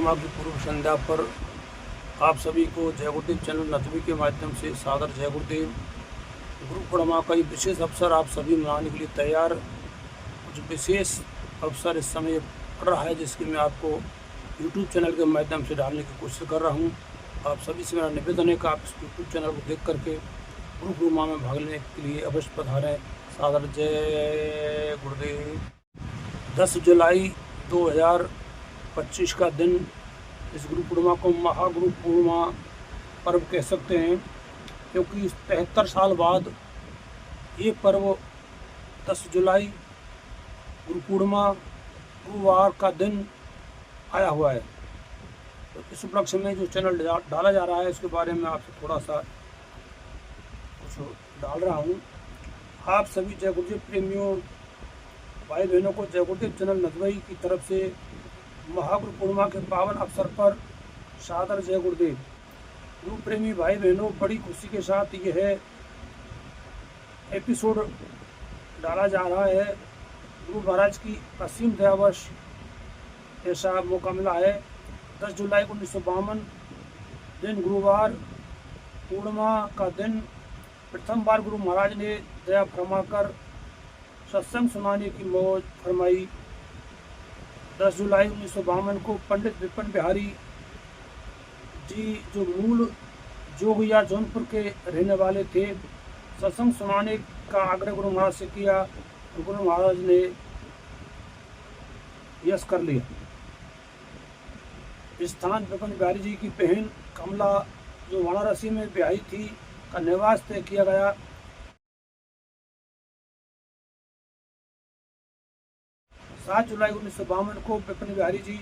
पूर्णिमा की पूर्व संध्या पर आप सभी को जय गुरुदेव चैनल नथवी के माध्यम से सादर जय गुरुदेव। गुरु पूर्णिमा का ये विशेष अवसर आप सभी मनाने के लिए तैयार। कुछ विशेष अवसर इस समय पड़ रहा है जिसकी मैं आपको यूट्यूब चैनल के माध्यम से डालने की कोशिश कर रहा हूँ। आप सभी से मेरा निवेदन है कि आप इस यूट्यूब चैनल को देख करके गुरु पूर्णिमा में भाग लेने के लिए अवश्य पधारें। सादर जय गुरुदेव। 10 जुलाई 2025 का दिन, इस गुरु पूर्णिमा को महागुरु पूर्णिमा पर्व कह सकते हैं, क्योंकि 73 साल बाद ये पर्व 10 जुलाई गुरु पूर्णिमा गुरुवार का दिन आया हुआ है। तो इस उपलक्ष्य में जो चैनल डाला जा रहा है इसके बारे में आपसे थोड़ा सा कुछ डाल रहा हूँ। आप सभी जय गुरुदेव प्रेमियों भाई बहनों को जय गुरुदेव चैनल नथवी की तरफ से महागुरु पूर्णिमा के पावन अवसर पर सादर जय गुरुदेव। गुरु प्रेमी भाई बहनों, बड़ी खुशी के साथ यह एपिसोड डाला जा रहा है। गुरु महाराज की असीम दयावश ऐसा मौका मिला है। 10 जुलाई 1952 दिन गुरुवार पूर्णिमा का दिन प्रथम बार गुरु महाराज ने दया फरमाकर सत्संग सुनाने की मौज फरमाई। 10 जुलाई 1952 को पंडित विपिन बिहारी जी, जो मूल जोगिया जौनपुर के रहने वाले थे, सत्संग सुनाने का आग्रह गुरु महाराज से किया। गुरु महाराज ने यश कर लिया। इस स्थान विपिन बिहारी जी की बहन कमला, जो वाराणसी में ब्याही थी, का निवास तय किया गया। 7 जुलाई 1952 को विपिन बिहारी जी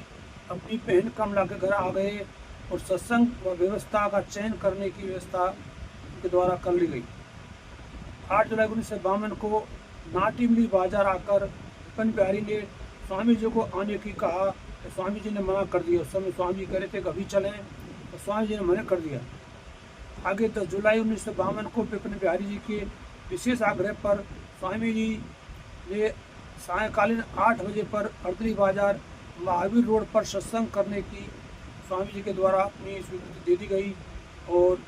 अपनी बहन कमला के घर आ गए और सत्संग व व्यवस्था का चयन करने की व्यवस्था उनके द्वारा कर ली गई। 8 जुलाई 1952 को नाटिमली बाजार आकर विपिन बिहारी ने स्वामी जी को आने की कहा तो स्वामी जी ने मना कर दिया। उस समय स्वामी जी कह रहे थे कि अभी चलें, तो स्वामी जी ने मना कर दिया। आगे 10 जुलाई 1952 को विपिन बिहारी जी के विशेष आग्रह पर स्वामी जी ने सायंकालीन 8 बजे पर अर्दली बाजार महावीर रोड पर सत्संग करने की स्वामी जी के द्वारा अपनी स्वीकृति दे दी गई और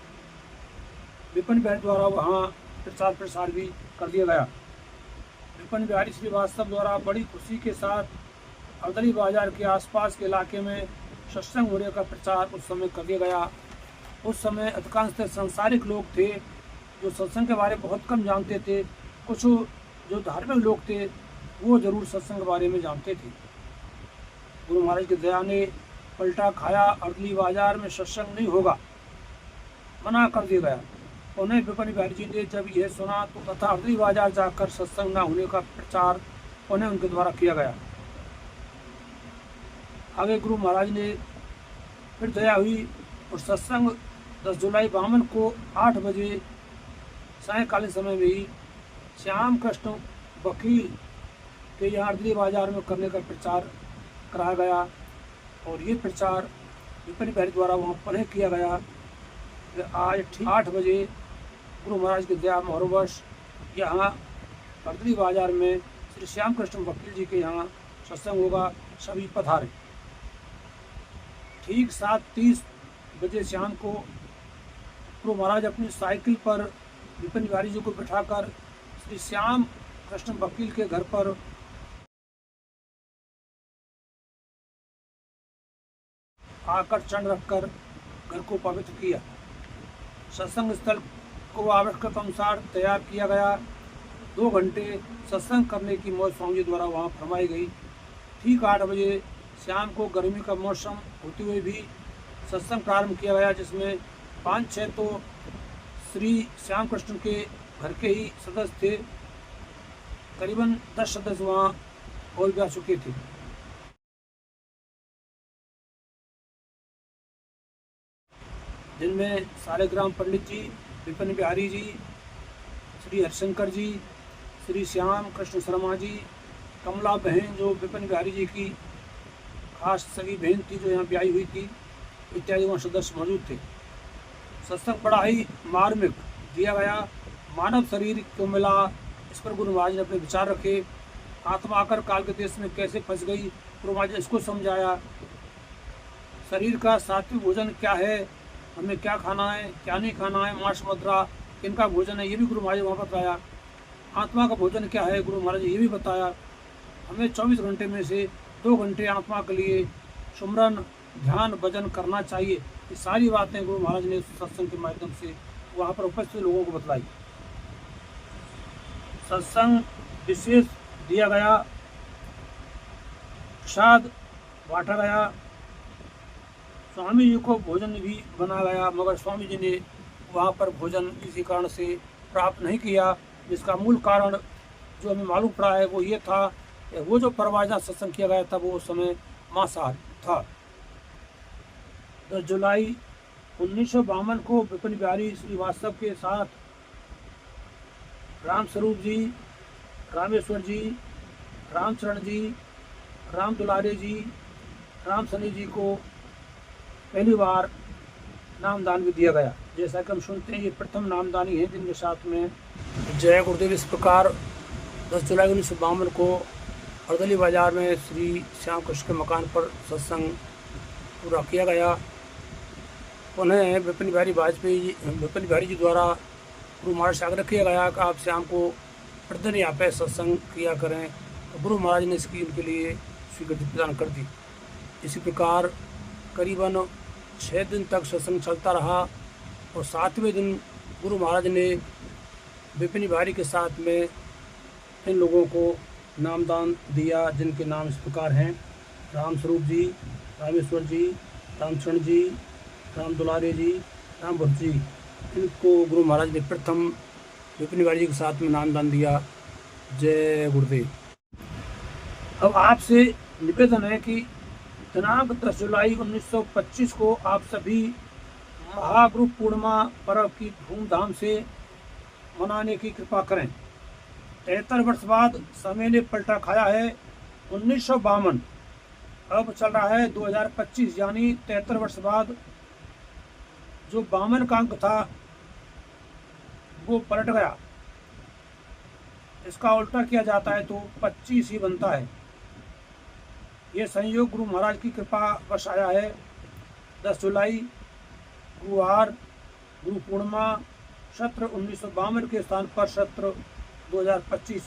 विपिन बिहारी द्वारा वहाँ प्रचार प्रसार भी कर दिया गया। विपिन बिहारी श्रीवास्तव द्वारा बड़ी खुशी के साथ अर्दली बाजार के आसपास के इलाके में सत्संग होने का प्रचार उस समय कर दिया गया। उस समय अधिकांशतः सांसारिक लोग थे जो सत्संग के बारे में बहुत कम जानते थे। कुछ जो धार्मिक लोग थे वो जरूर सत्संग के बारे में जानते थे। गुरु महाराज की दया ने पलटा खाया। अर्दली बाजार में सत्संग नहीं होगा, मना कर दिया गया। उन्हें विपिन बिहारी जी ने जब यह सुना तो तथा अर्दली बाजार जाकर सत्संग न होने का प्रचार उन्हें उनके द्वारा किया गया। आगे गुरु महाराज ने फिर दया हुई और सत्संग 10 जुलाई 52 को 8 बजे सायंकालीन समय में ही श्याम कृष्ण वकील के यहाँ अर्दली बाजार में करने का प्रचार कराया गया और ये प्रचार विपिन बिहारी द्वारा वहाँ पुनः किया गया। आज ठीक 8 बजे गुरु महाराज की दया मोहरवश यहाँ अर्दली बाजार में श्री श्याम कृष्ण वकील जी के यहाँ सत्संग होगा। सभी पधारें। ठीक 7:30 बजे शाम को गुरु महाराज अपनी साइकिल पर विपिन बिहारी जी को बिठाकर श्री श्याम कृष्ण वकील के घर पर आकर चरण रखकर घर को पवित्र किया। सत्संग स्थल को आवश्यकता अनुसार तैयार किया गया। 2 घंटे सत्संग करने की मौज स्वामी जी द्वारा वहाँ फरमाई गई। ठीक 8 बजे शाम को गर्मी का मौसम होते हुए भी सत्संग प्रारंभ किया गया, जिसमें 5-6 तो श्री श्याम कृष्ण के घर के ही सदस्य थे। करीबन 10 सदस्य वहाँ और भी आ चुके थे। जिनमें सालेग्राम पंडित जी, विपिन बिहारी जी, श्री हरिशंकर जी, श्री श्याम कृष्ण शर्मा जी, कमला बहन जो विपिन बिहारी जी की खास सगी बहन थी, जो यहाँ ब्याही हुई थी, इत्यादि वहाँ सदस्य मौजूद थे। सत्संग बड़ा ही मार्मिक दिया गया। मानव शरीर क्यों मिला, इस पर गुरु महाराज ने अपने विचार रखे। आत्मा आकर काल के देश में कैसे फंस गई, गुरु महाराज ने इसको समझाया। शरीर का सात्विक भोजन क्या है, हमें क्या खाना है क्या नहीं खाना है, मांस मदिरा किनका भोजन है ये भी गुरु महाराज ने वहाँ बताया। आत्मा का भोजन क्या है गुरु महाराज ने ये भी बताया। हमें 24 घंटे में से 2 घंटे आत्मा के लिए सुमरन ध्यान भजन करना चाहिए। ये सारी बातें गुरु महाराज ने सत्संग के माध्यम से वहाँ पर उपस्थित लोगों को बतलाई। सत्संग विशेष दिया गया, प्रसाद बांटा गया, स्वामी जी को भोजन भी बना गया, मगर स्वामी जी ने वहाँ पर भोजन किसी कारण से प्राप्त नहीं किया, जिसका मूल कारण जो हमें मालूम पड़ा है वो ये था कि वो जो परवाजा सत्संग किया गया था वो उस समय मांसाहार था। 10 जुलाई 1952 को विपिन बिहारी श्रीवास्तव के साथ राम स्वरूप जी, रामेश्वर जी, रामचरण जी, राम दुलारे जी, राम सनी जी को पहली बार नामदान भी दिया गया। जैसा कि हम सुनते हैं ये प्रथम नामदानी है जिनके साथ में जय गुरुदेव। इस प्रकार 10 जुलाई 1952 को अर्दली बाजार में श्री श्याम कृष्ण के मकान पर सत्संग पूरा किया गया। उन्हें विपिन बिहारी जी द्वारा गुरु महाराज से आग्रह किया गया कि आप श्याम को प्रतिदिन यहाँ पे सत्संग किया करें, तो गुरु महाराज ने इसकी उनके लिए स्वीकृति प्रदान कर दी। इसी प्रकार करीबन 6 दिन तक सत्संग चलता रहा और 7वें दिन गुरु महाराज ने विपिन बिहारी के साथ में इन लोगों को नामदान दिया, जिनके नाम इस प्रकार हैं: राम स्वरूप जी, रामेश्वर जी, रामचरण जी, राम दुलारे जी, राम भक्त जी। इनको गुरु महाराज ने प्रथम विपिन बिहारी जी के साथ में नामदान दिया। जय गुरुदेव। अब आपसे निवेदन है कि दिनांक 10 जुलाई 1925 को आप सभी महागुरु पूर्णिमा पर्व की धूमधाम से मनाने की कृपा करें। 73 वर्ष बाद समय ने पलटा खाया है। 1952 अब चल रहा है 2025, यानी 73 वर्ष बाद जो 52 का अंक था वो पलट गया। इसका उल्टा किया जाता है तो 25 ही बनता है। ये संयोग गुरु महाराज की कृपा वश आया है। 10 जुलाई गुरुवार गुरु पूर्णिमा सत्र 1952 के स्थान पर सत्र 2025,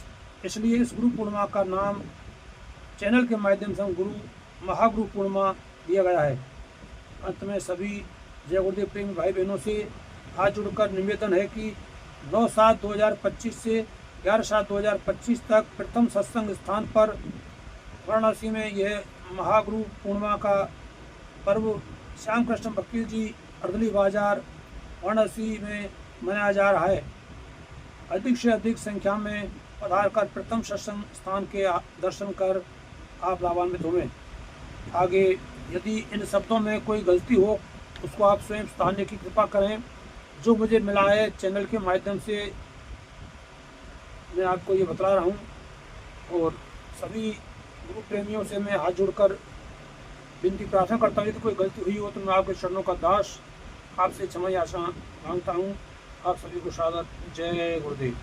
इसलिए इस गुरु पूर्णिमा का नाम चैनल के माध्यम से महागुरु पूर्णिमा दिया गया है। अंत में सभी जय गुरुदेव प्रेमी भाई बहनों से हाथ जुड़कर निवेदन है कि 9/7/2025 से 11/7/2025 तक प्रथम सत्संग स्थान पर वाराणसी में यह महागुरु पूर्णिमा का पर्व श्याम कृष्ण वकील जी अर्दली बाजार वाराणसी में मनाया जा रहा है। अधिक से अधिक संख्या में पधार कर प्रथम सत्संग स्थान के दर्शन कर आप लाभान्वित होंगे। आगे यदि इन शब्दों में कोई गलती हो उसको आप स्वयं सुधारने की कृपा करें। जो मुझे मिला है चैनल के माध्यम से मैं आपको ये बता रहा हूँ और सभी गुरु प्रेमियों से मैं हाथ जोड़कर विनती प्रार्थना करता हूँ कि कोई गलती हुई हो तो मैं आपके चरणों का दास आपसे क्षमा याचना मांगता हूँ। आप सभी को सादर जय गुरुदेव।